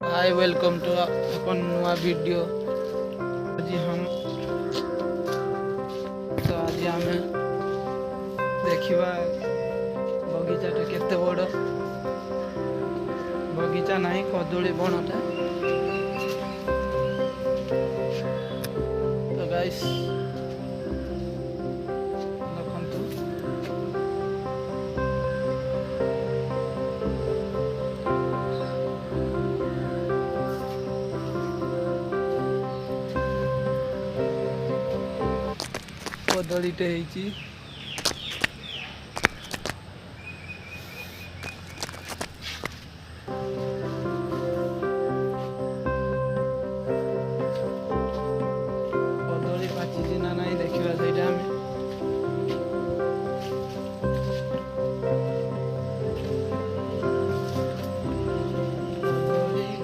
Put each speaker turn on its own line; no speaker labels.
Hi welcome to अपन नुआ video. आज हम देखा बगीचाटा केते बड़ बगीचा नहीं कदली बनटा। तो गाइस देखंतु कदलीटे होईची।